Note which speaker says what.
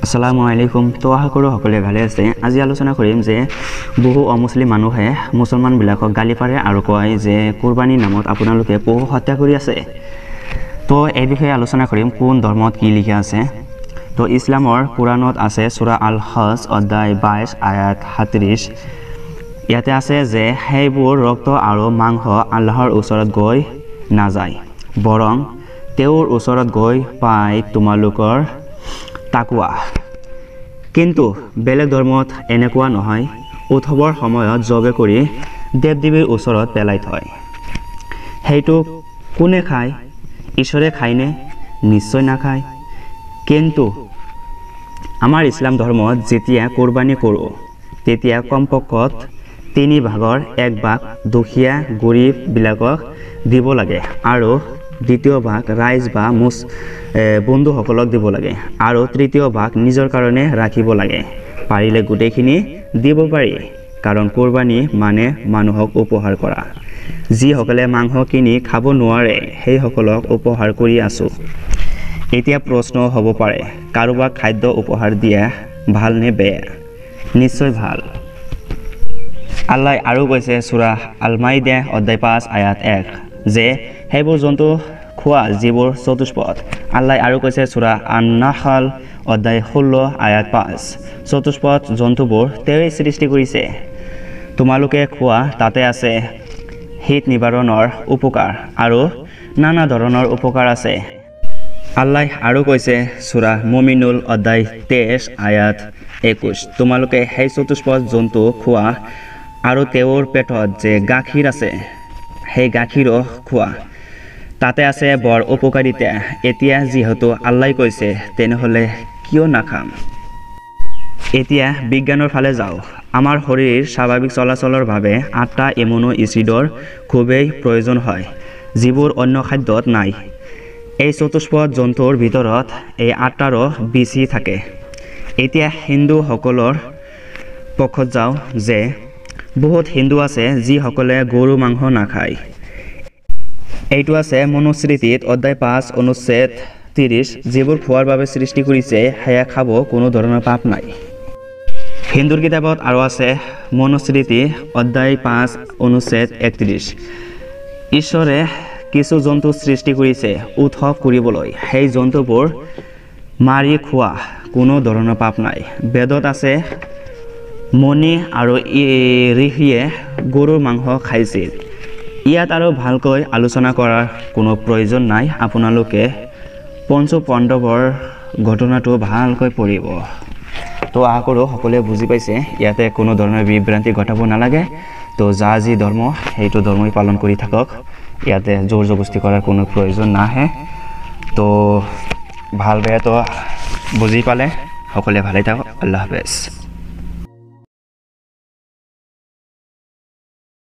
Speaker 1: আসসালামু আলাইকুম। তো আশা কৰোঁ সকলোৱে ভালে আছে। আজি আলোচনা কৰিম যে বহু অমুছলিম মানুহে মুছলমানবিলাকক গালি পাৰে আৰু কয় যে কুৰবানীৰ নামত আপোনালোকে পশু হত্যা কৰি আছে। তো এই বিষয়ে আলোচনা কৰিম কোন ধৰ্মত কি লিখা আছে। তো ইছলামৰ কোৰাণত আছে সূৰা আল হজ অধ্যায় 22 আয়াত 37। ইয়াতে আছে যে সেইবোৰ ৰক্ত আৰু মাংস আল্লাহৰ ওচৰত গৈ নাযায়, বৰং তেওঁৰ ওচৰত গৈ পায় তোমালোকৰ তাকৱা। কিন্তু বেলেগ ধৰ্মত এনেকুৱা নহয়, উৎসৱৰ সময়ত জবে কৰি দেৱ দেৱীৰ ওচৰত পেলাই থয়। সেইটো কোনে খায়? ঈশ্বৰে খায়নে? নিশ্চয় নাখায়। কিন্তু আমাৰ ইছলাম ধৰ্মত যেতিয়া কোৰবানী কৰোঁ তেতিয়া কমপক্ষত 3 ভাগৰ 1 ভাগ দুখীয়া গৰীববিলাকক দিব লাগে আৰু 2য় ভাগ ৰাইজ বা বন্ধুসকলক দিব লাগে আৰু 3য় ভাগ নিজৰ কাৰণে ৰাখিব লাগে। পাৰিলে গোটেইখিনি দিব পাৰি, কাৰণ কোৰবানী মানে মানুহক উপহাৰ কৰা। যিসকলে মাংস কিনি খাব নোৱাৰে সেইসকলক উপহাৰ কৰি আছোঁ। এতিয়া প্ৰশ্ন হ'ব পাৰে, কাৰোবাক খাদ্য উপহাৰ দিয়া ভাল নে বেয়া? নিশ্চয় ভাল। আল্লাহ আৰু কৈছে সূৰা আল মাইদা অধ্যায় 5 আয়াত 1 যে সেইবোৰ জন্তু খোৱা যিবোৰ চতুষ্পদ। আল্লাহ আৰু কৈছে সূৰা আন-নাহল অধ্যায় 16 আয়াত 5 চতুষ্পদ জন্তুবোৰ তেওঁই সৃষ্টি কৰিছে, তোমালোকে খোৱা। তাতে আছে শীত নিবাৰণৰ উপকাৰ আৰু নানা ধৰণৰ উপকাৰ আছে। আল্লাহ আৰু কৈছে সূৰা মুমিনুল অধ্যায় 23 আয়াত 21 তোমালোকে সেই চতুষ্পদ জন্তু খোৱা আৰু তেওঁৰ পেটত যে গাখীৰ আছে সেই গাখীৰো খোৱা, তাতে আছে বৰ উপকাৰিতা। এতিয়া যিহেতু আল্লাহ কৈছে তেনেহ'লে কিয় নাখাম? এতিয়া বিজ্ঞানৰ ফালে যাওঁ। আমাৰ শৰীৰ স্বাভাৱিক চলাচলৰ বাবে 8টা এমিনো এচিডৰ খুবেই প্ৰয়োজন হয়, যিবোৰ অন্য খাদ্যত নাই। এই চতুষ্পদ জন্তুৰ ভিতৰত এই 8টাৰো বেছি থাকে। এতিয়া হিন্দুসকলৰ পক্ষত যাওঁ যে বহুত হিন্দু আছে যিসকলে গৰু মাংস নাখায়। এইটো আছে মনুস্মৃতিত অধ্যায় 5 অনুচ্ছেদ 30 যিবোৰ খোৱাৰ বাবে সৃষ্টি কৰিছে সেয়া খাব, কোনো ধৰণৰ পাপ নাই। হিন্দুৰ কিতাপত আৰু আছে মনুস্মৃতি অধ্যায় 5 অনুচ্ছেদ 31 ঈশ্বৰে কিছু জন্তু সৃষ্টি কৰিছে উৎসৱ কৰিবলৈ, সেই জন্তুবোৰ মাৰি খোৱা, কোনো ধৰণৰ পাপ নাই। বেদত আছে মণি আৰু ঋষিয়ে গৰুৰ মাংস খাইছিল। ইয়াত আৰু ভালকৈ আলোচনা কৰাৰ কোনো প্ৰয়োজন নাই। আপোনালোকে পঞ্চ পাণ্ডৱৰ ঘটনাটো ভালকৈ পঢ়িব। তো আশা কৰোঁ সকলোৱে বুজি পাইছে, ইয়াতে কোনো ধৰণৰ বিভ্ৰান্তি ঘটাব নালাগে। তো যা যি ধৰ্ম সেইটো ধৰ্মই পালন কৰি থাকক, ইয়াতে জোৰ জবস্তি কৰাৰ কোনো প্ৰয়োজন নাহে। তো ভাল বেয়াটো বুজি পালে সকলোৱে ভালে থাকক। আল্লাহ হাফেজ।